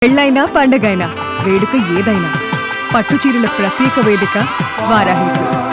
పెళ్ళైనా పండగైనా వేడుక ఏదైనా పట్టు చీరల ప్రత్యేక వేదిక వారాహి సిల్క్స్.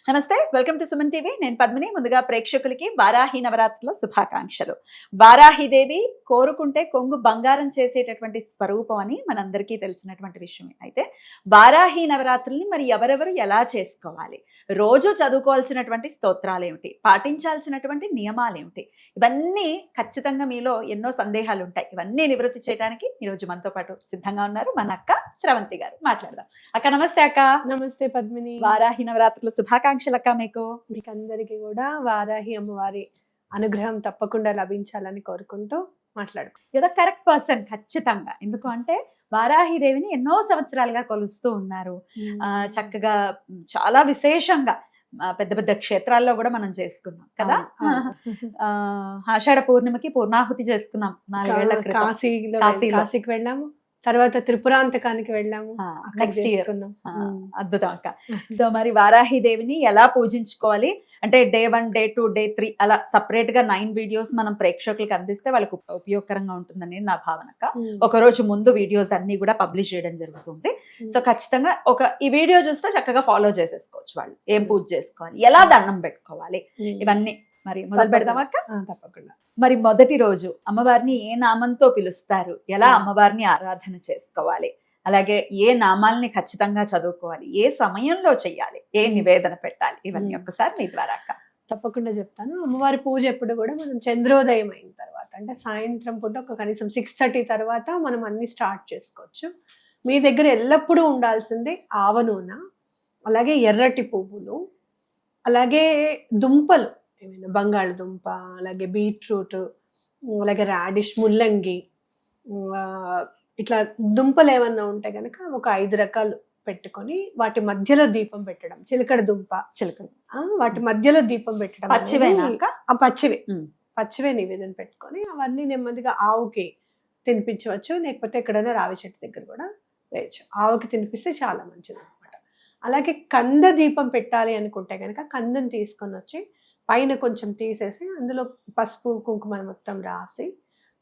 నమస్తే, వెల్కమ్ టు సుమన్ టీవీ. నేను పద్మిని. ముందుగా ప్రేక్షకులకి వారాహి నవరాత్రుల శుభాకాంక్షలు. వారాహిదేవి కోరుకుంటే కొంగు బంగారం చేసేటటువంటి స్వరూపం అని మనందరికీ తెలిసినటువంటి విషయమే. అయితే వారాహి నవరాత్రుల్ని మరి ఎవరెవరు ఎలా చేసుకోవాలి, రోజు చదువుకోవాల్సినటువంటి స్తోత్రాలు ఏమిటి, పాటించాల్సినటువంటి నియమాలు ఏమిటి, ఇవన్నీ ఖచ్చితంగా మీలో ఎన్నో సందేహాలు ఉంటాయి. ఇవన్నీ నివృత్తి చేయడానికి ఈరోజు మనతో పాటు సిద్ధంగా ఉన్నారు మన అక్క స్రవంతి గారు. మాట్లాడదాం. అక్క నమస్తే. అక్క నమస్తే పద్మిని. వారాహి నవరాత్రుల శుభాకాంక్షలు అక్క. మీకు అందరికీ కూడా వారాహి అమ్మవారి అనుగ్రహం తప్పకుండా లభించాలని కోరుకుంటూ మాట్లాడుకో. ఏదో కరెక్ట్ పర్సన్ ఖచ్చితంగా. ఎందుకు అంటే వారాహి దేవిని ఎన్నో సంవత్సరాలుగా కొలుస్తూ ఉన్నారు. చక్కగా చాలా విశేషంగా పెద్ద పెద్ద క్షేత్రాల్లో కూడా మనం చేసుకున్నాం కదా. ఆషాఢ పూర్ణిమకి పూర్ణాహుతి చేసుకున్నాం 4 ఏళ్ల క్రితం. కాశీకి వెళ్ళాము, తర్వాత త్రిపురాంతకానికి వెళ్ళాము. Next year. అద్భుతం అక్క. సో మరి వారాహి దేవిని ఎలా పూజించుకోవాలి అంటే డే 1, డే 2, డే 3 అలా సపరేట్ గా 9 వీడియోస్ మనం ప్రేక్షకులకు అందిస్తే వాళ్ళకు ఉపయోగకరంగా ఉంటుందని నా భావన అక్క. ఒక రోజు ముందు వీడియోస్ అన్ని కూడా పబ్లిష్ చేయడం జరుగుతుంది. సో ఖచ్చితంగా ఈ వీడియో చూస్తే చక్కగా ఫాలో చేసేసుకోవచ్చు వాళ్ళు. ఏం పూజ చేసుకోవాలి, ఎలా దండం పెట్టుకోవాలి, ఇవన్నీ మరి మొదలు పెడదాం అక్క. తప్పకుండా. మరి మొదటి రోజు అమ్మవారిని ఏ నామంతో పిలుస్తారు, ఎలా అమ్మవారిని ఆరాధన చేసుకోవాలి, అలాగే ఏ నామాల్ని ఖచ్చితంగా చదువుకోవాలి, ఏ సమయంలో చెయ్యాలి, ఏ నివేదన పెట్టాలి, ఇవన్నీ ఒక్కసారి మీ ద్వారా అక్క. తప్పకుండా చెప్తాను. అమ్మవారి పూజ ఎప్పుడు కూడా మనం చంద్రోదయం అయిన తర్వాత అంటే సాయంత్రం పూట ఒక కనీసం 6:30 తర్వాత మనం అన్ని స్టార్ట్ చేసుకోవచ్చు. మీ దగ్గర ఎల్లప్పుడూ ఉండాల్సింది ఆవ నూనె, అలాగే ఎర్రటి పువ్వులు, అలాగే దుంపలు ఏమైనా బంగాళదుంప, అలాగే బీట్రూట్, అలాగే రాడిష్, ముల్లంగి, ఇట్లా దుంపలు ఏమన్నా ఉంటే కనుక ఒక 5 రకాలు పెట్టుకొని వాటి మధ్యలో దీపం పెట్టడం. చిలకడ దుంప, వాటి మధ్యలో దీపం పెట్టడం. పచ్చివే నివేదన పెట్టుకొని అవన్నీ నెమ్మదిగా ఆవుకి తినిపించవచ్చు, లేకపోతే ఎక్కడైనా రావి చెట్టు దగ్గర కూడా వేయచ్చు. ఆవుకి తినిపిస్తే చాలా మంచిది అనమాట. అలాగే కంద దీపం పెట్టాలి అనుకుంటే కనుక కందం తీసుకొని వచ్చి పైన కొంచెం తీసేసి అందులో పసుపు కుంకుమ మొత్తం రాసి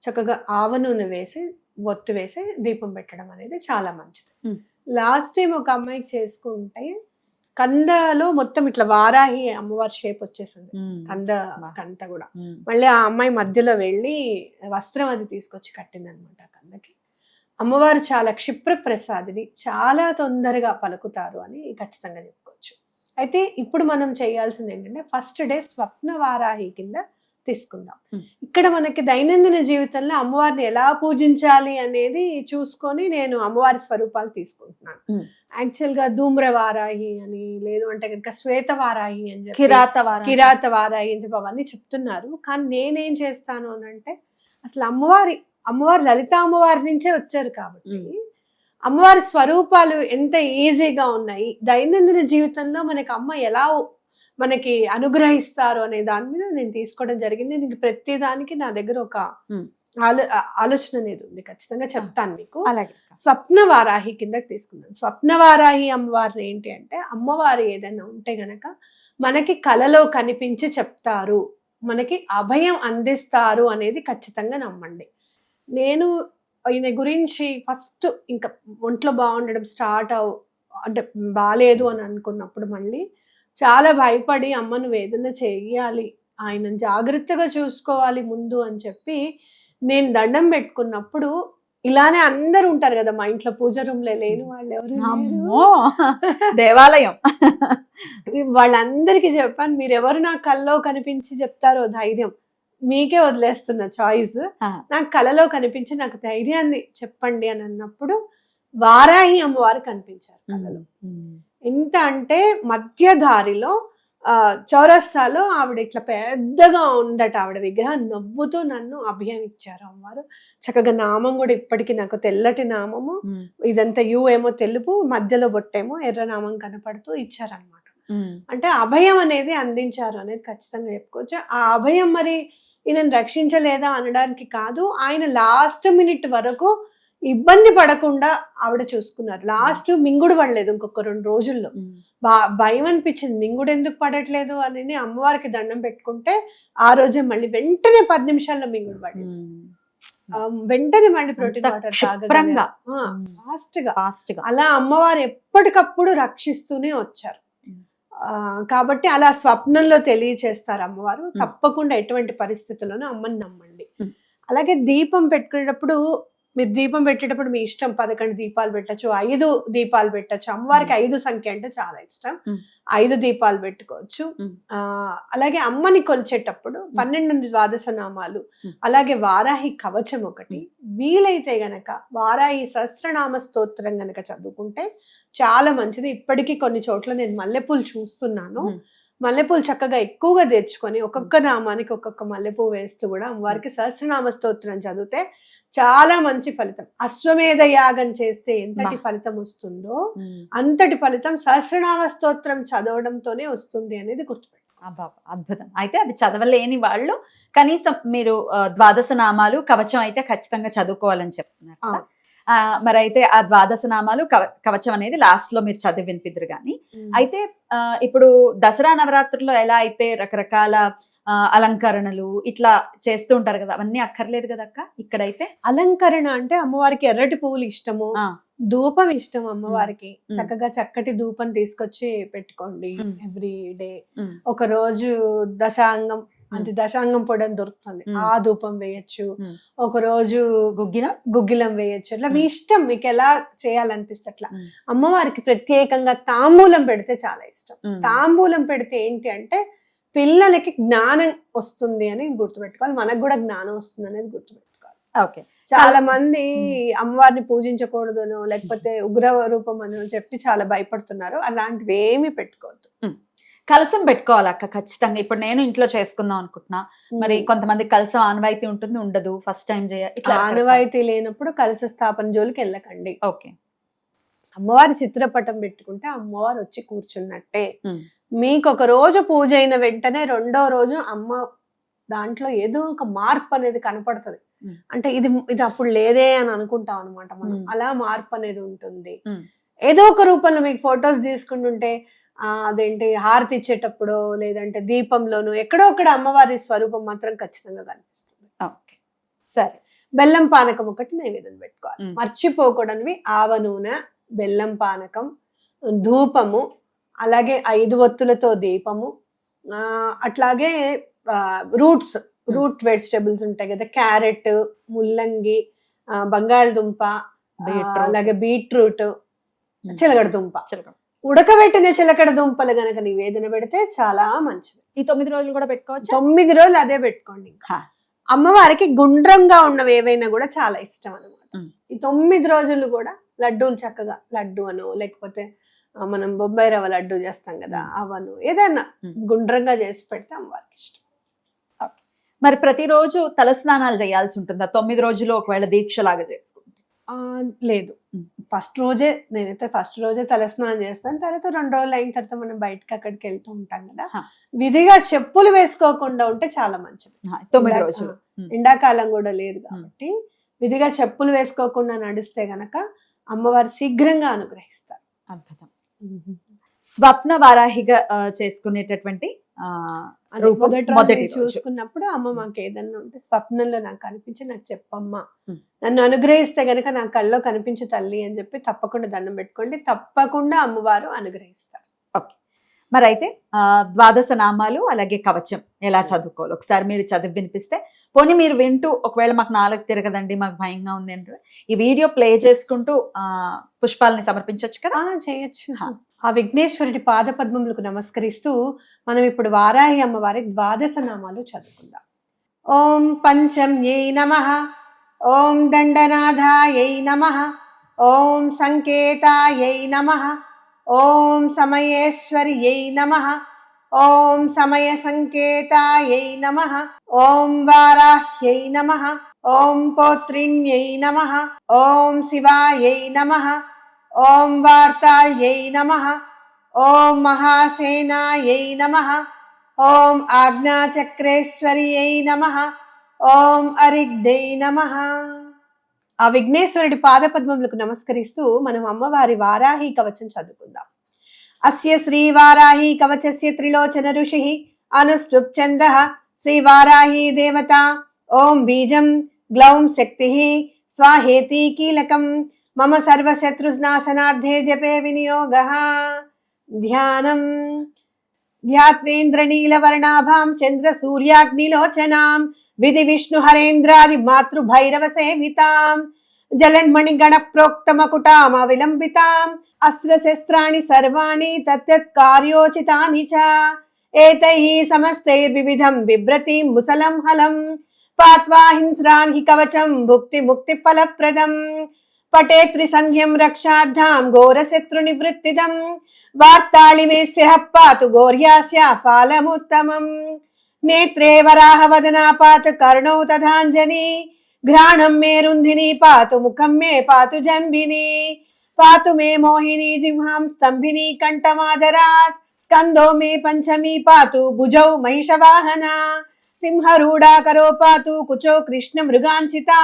చక్కగా ఆవ నూనె వేసి ఒత్తు వేసి దీపం పెట్టడం అనేది చాలా మంచిది. లాస్ట్ టైం ఒక అమ్మాయికి చేసుకుంటే కందలో మొత్తం ఇట్లా వారాహి అమ్మవారి షేప్ వచ్చేసింది. కంద కూడా మళ్ళీ ఆ అమ్మాయి మధ్యలో వెళ్ళి వస్త్రం అది తీసుకొచ్చి కట్టింది అనమాట కందకి. అమ్మవారు చాలా క్షిప్ర ప్రసాదిని, చాలా తొందరగా పలుకుతారు అని ఖచ్చితంగా చెప్పుకోవచ్చు. అయితే ఇప్పుడు మనం చేయాల్సింది ఏంటంటే ఫస్ట్ డే స్వప్న వారాహి కింద తీసుకుందాం. ఇక్కడ మనకి దైనందిన జీవితంలో అమ్మవారిని ఎలా పూజించాలి అనేది చూసుకొని నేను అమ్మవారి స్వరూపాలు తీసుకుంటున్నాను. యాక్చువల్ గా ధూమ్ర వారాహి అని, లేదు అంటే కనుక శ్వేత వారాహి అని చెప్పి, కిరాత వారాహి అని చెప్పి అవన్నీ చెప్తున్నారు. కానీ నేనేం చేస్తాను అని అంటే అసలు అమ్మవారు లలిత అమ్మవారి నుంచే వచ్చారు కాబట్టి అమ్మవారి స్వరూపాలు ఎంత ఈజీగా ఉన్నాయి, దైనందిన జీవితంలో మనకి అమ్మ ఎలా మనకి అనుగ్రహిస్తారు అనే దాని మీద నేను తీసుకోవడం జరిగింది. నేను ప్రతి దానికి నా దగ్గర ఒక ఆలోచన అనేది ఉంది, ఖచ్చితంగా చెప్తాను మీకు. స్వప్న వారాహి కిందకి తీసుకున్నాను. స్వప్న వారాహి అమ్మవారిని ఏంటి అంటే అమ్మవారు ఏదైనా ఉంటే గనక మనకి కలలో కనిపించి చెప్తారు, మనకి అభయం అందిస్తారు అనేది ఖచ్చితంగా నమ్మండి. నేను ఈయన గురించి ఫస్ట్ ఇంకా ఒంట్లో బాగుండడం అంటే బాగాలేదు అని అనుకున్నప్పుడు మళ్ళీ చాలా భయపడి అమ్మను వేదన చేయాలి, ఆయన జాగ్రత్తగా చూసుకోవాలి ముందు అని చెప్పి నేను దండం పెట్టుకున్నప్పుడు ఇలానే అందరు ఉంటారు కదా మా ఇంట్లో పూజ రూమ్ లో లేని వాళ్ళు ఎవరు, దేవాలయం, వాళ్ళందరికీ చెప్పాను మీరు ఎవరు నా కల్లో కనిపించి చెప్తారో ధైర్యం మీకే వదిలేస్తున్న చాయిస్, నాకు కలలో కనిపించి నాకు ధైర్యాన్ని చెప్పండి అని అన్నప్పుడు వారాహి అమ్మవారు కనిపించారు కలలో. ఎంత అంటే మధ్య దారిలో చౌరస్తాలో ఆవిడ ఇట్లా పెద్దగా ఉందట ఆవిడ విగ్రహం, నవ్వుతూ నన్ను అభయం ఇచ్చారు అమ్మవారు. చక్కగా నామం కూడా ఇప్పటికీ నాకు తెల్లటి నామము, ఇదంతా యు ఏమో తెలుపు, మధ్యలో బొట్టేమో ఎర్ర నామం కనపడుతూ ఇచ్చారనమాట. అంటే అభయం అనేది అందించారు అనేది ఖచ్చితంగా చెప్పుకోవచ్చు. ఆ అభయం మరి ఈయనను రక్షించలేదా అనడానికి కాదు, ఆయన లాస్ట్ మినిట్ వరకు ఇబ్బంది పడకుండా ఆవిడ చూసుకున్నారు. లాస్ట్ మింగుడు పడలేదు ఇంకొక 2 రోజుల్లో. భయం అనిపించింది, మింగుడు ఎందుకు పడట్లేదు అని అమ్మవారికి దండం పెట్టుకుంటే ఆ రోజే మళ్ళీ వెంటనే 10 నిమిషాల్లో మింగుడు పడింది. వెంటనే మళ్ళీ ప్రోటీన్ వాటర్ తాగగా ఫాస్ట్ గా అలా అమ్మవారు ఎప్పటికప్పుడు రక్షిస్తూనే వచ్చారు. కాబట్టి అలా స్వప్నంలో తెలియచేస్తారు అమ్మవారు. తప్పకుండా ఎటువంటి పరిస్థితుల్లోనూ అమ్మని నమ్మండి. అలాగే దీపం పెట్టుకునేటప్పుడు, మీరు దీపం పెట్టేటప్పుడు మీ ఇష్టం, 11 దీపాలు పెట్టచ్చు, 5 దీపాలు పెట్టచ్చు. అమ్మవారికి 5 సంఖ్య అంటే చాలా ఇష్టం, 5 దీపాలు పెట్టుకోవచ్చు. అలాగే అమ్మని కొలిచేటప్పుడు 12 ద్వాదశ నామాలు, అలాగే వారాహి కవచం ఒకటి, వీలైతే గనక వారాహి సహస్రనామ స్తోత్రం గనక చదువుకుంటే చాలా మంచిది. ఇప్పటికీ కొన్ని చోట్ల నేను మల్లెపూలు చూస్తున్నాను. మల్లెపూలు చక్కగా ఎక్కువగా తెచ్చుకొని ఒక్కొక్క నామానికి ఒక్కొక్క మల్లెపూ వేస్తూ కూడా అమ్మవారికి సహస్రనామ స్తోత్రం చదివితే చాలా మంచి ఫలితం. అశ్వమేధ యాగం చేస్తే ఎంతటి ఫలితం వస్తుందో అంతటి ఫలితం సహస్రనామ స్తోత్రం చదవడంతోనే వస్తుంది అనేది గుర్తుపెట్టుకో. అద్భుతం. అయితే అది చదవలేని వాళ్ళు కనీసం మీరు ద్వాదశ నామాలు కవచం అయితే ఖచ్చితంగా చదువుకోవాలని చెప్తున్నారు. మరి అయితే ఆ ద్వాదశ నామాలు కవచం అనేది లాస్ట్ లో మీరు చదివి వినిపిద్దరు కానీ, అయితే ఇప్పుడు దసరా నవరాత్రుల్లో ఎలా అయితే రకరకాల అలంకరణలు ఇట్లా చేస్తూ ఉంటారు కదా, అవన్నీ అక్కర్లేదు కదా అక్క. ఇక్కడైతే అలంకరణ అంటే అమ్మవారికి ఎర్రటి పువ్వులు ఇష్టము, ధూపం ఇష్టం అమ్మవారికి. చక్కగా చక్కటి ధూపం తీసుకొచ్చి పెట్టుకోండి ఎవ్రీ డే. ఒక రోజు దశాంగం అంటే దశాంగం పొడి అని దొరుకుతుంది, ఆ ధూపం వేయచ్చు. ఒక రోజు గుగ్గిలం వేయచ్చు. అట్లా మీ ఇష్టం, మీకు ఎలా చేయాలనిపిస్తే అట్లా. అమ్మవారికి ప్రత్యేకంగా తాంబూలం పెడితే చాలా ఇష్టం. తాంబూలం పెడితే ఏంటి అంటే పిల్లలకి జ్ఞానం వస్తుంది అని గుర్తుపెట్టుకోవాలి, మనకు కూడా జ్ఞానం వస్తుంది అనేది గుర్తుపెట్టుకోవాలి. ఓకే. చాలా మంది అమ్మవారిని పూజించకూడదునో లేకపోతే ఉగ్ర రూపం అని చెప్పి చాలా భయపడుతున్నారు. అలాంటివి ఏమీ పెట్టుకోవద్దు. కలసం పెట్టుకోవాలి అక్క ఖచ్చితంగా. ఇప్పుడు నేను ఇంట్లో చేసుకుందాం అనుకుంటున్నా, మరి కొంతమంది కలసం ఆనవాయితీ ఉంటుంది, ఉండదు, ఫస్ట్ టైం ఆనవాయితీ లేనప్పుడు కలస స్థాపన జోలికి వెళ్ళకండి. ఓకే. అమ్మవారి చిత్రపటం పెట్టుకుంటే అమ్మవారు వచ్చి కూర్చున్నట్టే. మీకు ఒక రోజు పూజ అయిన వెంటనే 2వ రోజు అమ్మ దాంట్లో ఏదో ఒక మార్పు అనేది కనపడుతుంది. అంటే ఇది అప్పుడు లేదే అని అనుకుంటాం అనమాట మనం. అలా మార్పు అనేది ఉంటుంది. ఏదో ఒక రూపంలో మీకు ఫొటోస్ తీసుకుంటుంటే అదేంటి హారతి ఇచ్చేటప్పుడు లేదంటే దీపంలోను ఎక్కడో ఒకటి అమ్మవారి స్వరూపం మాత్రం ఖచ్చితంగా కనిపిస్తుంది. ఓకే, సరే. బెల్లం పానకం ఒకటి నైవేద్యం పెట్టుకోవాలి. మర్చిపోకూడనివి ఆవ నూనె, బెల్లం పానకం, ధూపము, అలాగే 5 ఒత్తులతో దీపము, అట్లాగే రూట్ వెజిటబుల్స్ ఉంటాయి కదా, క్యారెట్, ముల్లంగి, బంగాళదుంప, అలాగే బీట్రూట్, చిలకడ దుంప. ఉడకబెట్టిన చిలకడ దుంపలు గనక నివేదన పెడితే చాలా మంచిది. ఈ 9 రోజులు కూడా పెట్టుకోవచ్చు. 9 రోజులు అదే పెట్టుకోండి. అమ్మవారికి గుండ్రంగా ఉన్నవి ఏవైనా కూడా చాలా ఇష్టం అనమాట. ఈ 9 రోజులు కూడా లడ్డూలు చక్కగా, లడ్డు అనో లేకపోతే మనం బొంబాయి రవ్వ లడ్డు చేస్తాం కదా, అవను ఏదైనా గుండ్రంగా చేసి పెడితే అమ్మవారికి ఇష్టం. మరి ప్రతిరోజు తలస్నానాలు చేయాల్సి ఉంటుందా 9 రోజులు ఒకవేళ దీక్ష లాగా చేసుకుంటే? లేదు, నేనైతే ఫస్ట్ రోజే తలస్నానం చేస్తాను. తర్వాత 2 రోజులు అయిన తర్వాత మనం బయటకి అక్కడికి వెళ్తూ ఉంటాం కదా, విధిగా చెప్పులు వేసుకోకుండా ఉంటే చాలా మంచిది. 9 రోజులు ఎండాకాలం కూడా లేదు కాబట్టి విధిగా చెప్పులు వేసుకోకుండా నడిస్తే గనక అమ్మవారు శీఘ్రంగా అనుగ్రహిస్తారు. అద్భుతం. స్వప్న వారాహిగా చేసుకునేటటువంటి మొదటి చూసుకున్నప్పుడు అమ్మ మాకు ఏదన్నా ఉంటే స్వప్నంలో నాకు కనిపించి నాకు చెప్పమ్మా, నన్ను అనుగ్రహిస్తే గనక నా కళ్ళలో కనిపించు తల్లి అని చెప్పి తప్పకుండా దండం పెట్టుకోండి. తప్పకుండా అమ్మవారు అనుగ్రహిస్తారు. ఓకే. మరి అయితే ద్వాదశ నామాలు అలాగే కవచం ఎలా చదువుకోవాలి ఒకసారి మీరు చదివి వినిపిస్తే, పోనీ మీరు వింటూ ఒకవేళ మాకు నాలుగు తిరగదండి, మాకు భయంగా ఉంది అంటే ఈ వీడియో ప్లే చేసుకుంటూ పుష్పాలని సమర్పించవచ్చు కదా? చేయొచ్చు. ఆ విఘ్నేశ్వరుడి పాద పద్మములకు నమస్కరిస్తూ మనం ఇప్పుడు వారాహి అమ్మవారి ద్వాదశ నామాలు చదువుకుందాం. ఓం పంచమ్యై నమః, ఓం దండనాథాయై నమః, ఓం సంకేతాయై నమః, ఓం సమయేశ్వర్యై నమః, ఓం సమయ సంకేతాయై నమః, ఓం వారాహ్యై నమః, ఓం పౌత్రిణ్యై నమః, ఓం శివాయై నమః, ఓం వార్తాళ్యై నమః, ఓం మహాసేనాయై నమః, ఓం ఆజ్ఞాచక్రేశ్వర్యై నమః, ఓం అరిగ్ధై నమః. ఆ విఘ్నేశ్వరుడి పాదపద్మములకు నమస్కరిస్తూ మనం అమ్మవారి వారాహి కవచం చదువుకుందాం. అస్య శ్రీ వారాహి కవచస్య త్రిలోచన ఋషి అనుష్ఠుప్ ఛందః శ్రీ వారాహి దేవత. ఓం బీజం గ్లౌం శక్తి స్వాహేతి కీలకం మమ సర్వశత్రునాశనార్థే జపే వినియోగః. ధ్యానం ధ్యాత్వేంద్రనీలవర్ణాభాం చంద్ర సూర్యాగ్నిలోచనాం విధి విష్ణు హరేంద్రాది మాతృభైరవ సేవితాం జలన్మణి గణ ప్రోక్తమకుటాం అవిలంబితాం అస్త్రశస్త్రాణి సర్వాణి తత్తత్ కార్యోచితాని చ ఏతైః సమస్తైర్వివిధం బిభ్రతిం ముసలం హలం పాత్వా హింస్రాన్ హి కవచం భుక్తి ముక్తి ఫలప్రదం పటే త్రిసంధ్యం రక్షార్థాం ఘోరశత్రు నివృత్తిదం వార్తాళి మే శిరః పాతు గౌర్యాస్య ఫలముత్తమం నేత్రే వరాహ వదనా పాతు కర్ణౌ తథాంజని घ्राणं मे रुन्धिनी पातु मुखं मे पातु जम्बिनी पातु मे मोहिनी जिह्वां स्तंभिनी कंठमादरात् स्कंदो मे पंचमी पातु भुजौ महिषवाहना सिंहरूढा करो पातु कुचो कृष्ण मृगांचिता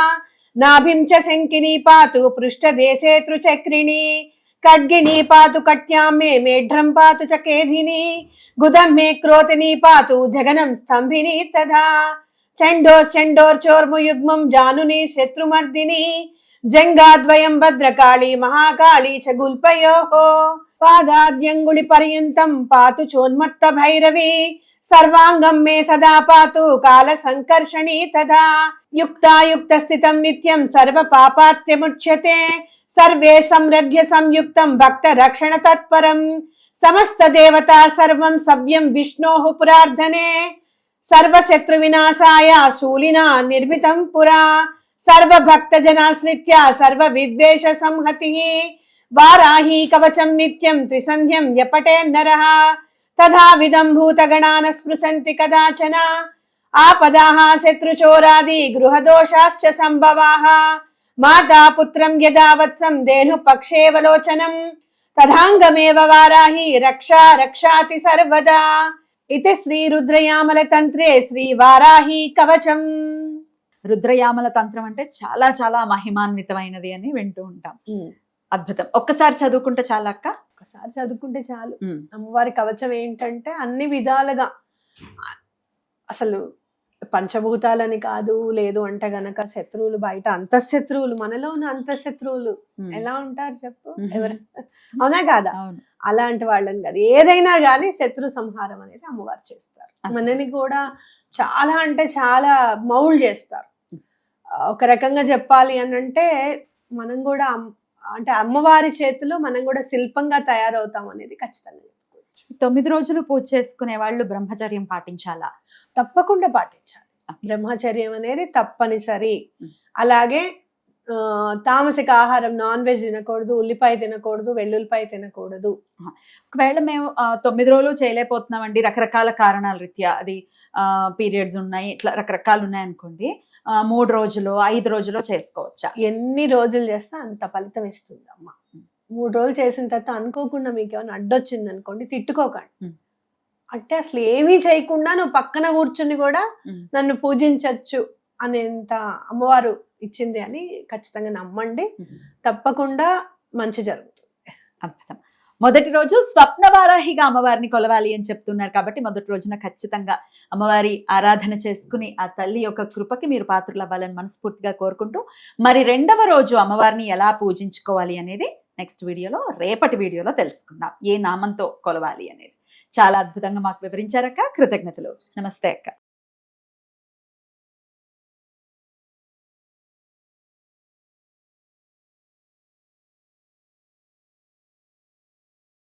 नाभिं च शंकिनी पातु पृष्ठदेशे त्रिचक्रिणी खड्गिनी पातु कट्यां मे मेढ्रं पातु च केधिनी गुदं मे क्रोतिनी पातु जगनं स्तंभिनी तथा चंडोर्चोर्मुयुग्मं जानुनी शत्रुमर्दिनी जंगाद्वयं भद्रकाली महाकाली च गुल्पयोः पादाद्यंगुली पर्यन्तं पातु चोन्मत्त भैरवी सर्वांगं मे सदा पातु काल संकर्षणी तथा युक्तायुक्त स्थितं नित्यं सर्व पापात्यमुच्यते सर्वे समृद्ध्य संयुक्तं भक्त रक्षण तत्परं समस्त देवता सर्वं सव्यं विष्णोः पुरार्धने सर्वशत्रु विनाशाय शूलिना निर्मितं पुरा सर्वभक्त जनाश्रित्य सर्व विद्वेष संहतिः वाराही कवचं नित्यं त्रिसन्ध्यं यपटे नरः तथा विदं भूतगणान् स्पृशन्ति कदाचन आपदाः शत्रुचोरादि गृहदोषाश्च संभवाः माता पुत्रं यदा वत्सं धेनुपक्षेवलोचनं तदाङ्गमेव वाराही रक्षा रक्षाति सर्वदा. इति श्री रुद्रयामल తంత్రే శ్రీ వారాహి కవచం. రుద్రయామల తంత్రం అంటే చాలా చాలా మహిమాన్వితమైనది అని వింటూ ఉంటాం. అద్భుతం. ఒక్కసారి చదువుకుంటే చాలా అక్క? ఒకసారి చదువుకుంటే చాలు. అమ్మవారి కవచం ఏంటంటే అన్ని విధాలుగా అసలు పంచభూతాలని కాదు, లేదు అంటే గనక శత్రువులు బయట అంతఃశత్రువులు, మనలో ఉన్న అంతఃశత్రువులు ఎలా ఉంటారు చెప్పు, ఎవరు అవునా కాదా? అలాంటి వాళ్ళని కాదు, ఏదైనా కానీ శత్రు సంహారం అనేది అమ్మవారు చేస్తారు. మనని కూడా చాలా అంటే చాలా మౌల్డ్ చేస్తారు. ఒక రకంగా చెప్పాలి అని అంటే మనం కూడా అంటే అమ్మవారి చేతిలో మనం కూడా శిల్పంగా తయారవుతాం అనేది ఖచ్చితంగా చెప్పుకోవచ్చు. 9 రోజులు పూజ చేసుకునే వాళ్ళు బ్రహ్మచర్యం పాటించాలా? తప్పకుండా పాటించాలి. బ్రహ్మచర్యం అనేది తప్పనిసరి. అలాగే తామసిక ఆహారం, నాన్ వెజ్ తినకూడదు, ఉల్లిపాయ తినకూడదు, వెల్లుల్లిపాయ తినకూడదు. ఒకవేళ మేము 9 రోజులు చేయలేకపోతున్నామండి, రకరకాల కారణాల రీత్యా, అది పీరియడ్స్ ఉన్నాయి, ఇట్లా రకరకాలు ఉన్నాయి అనుకోండి, 3 రోజులు 5 రోజులు చేసుకోవచ్చా? ఎన్ని రోజులు చేస్తే అంత ఫలితం ఇస్తుంది అమ్మ. 3 రోజులు చేసిన తర్వాత అనుకోకుండా మీకు ఏమైనా అడ్డొచ్చింది అనుకోండి, తిట్టుకోకండి. అంటే అసలు ఏమీ చేయకుండా నువ్వు పక్కన కూర్చుని కూడా నన్ను పూజించవచ్చు అనేంత అమ్మవారు ఇచ్చింది అని ఖచ్చితంగా నమ్మండి. తప్పకుండా మంచి జరుగుతుంది. అద్భుతం. మొదటి రోజు స్వప్న వారాహిగా అమ్మవారిని కొలవాలి అని చెప్తున్నారు కాబట్టి మొదటి రోజున ఖచ్చితంగా అమ్మవారి ఆరాధన చేసుకుని ఆ తల్లి యొక్క కృపకి మీరు పాత్రలు అవ్వాలని మనస్ఫూర్తిగా కోరుకుంటూ, మరి 2వ రోజు అమ్మవారిని ఎలా పూజించుకోవాలి అనేది నెక్స్ట్ వీడియోలో, రేపటి వీడియోలో తెలుసుకుందాం. ఏ నామంతో కొలవాలి అనేది చాలా అద్భుతంగా మాకు వివరించారక్క. కృతజ్ఞతలు. నమస్తే అక్క.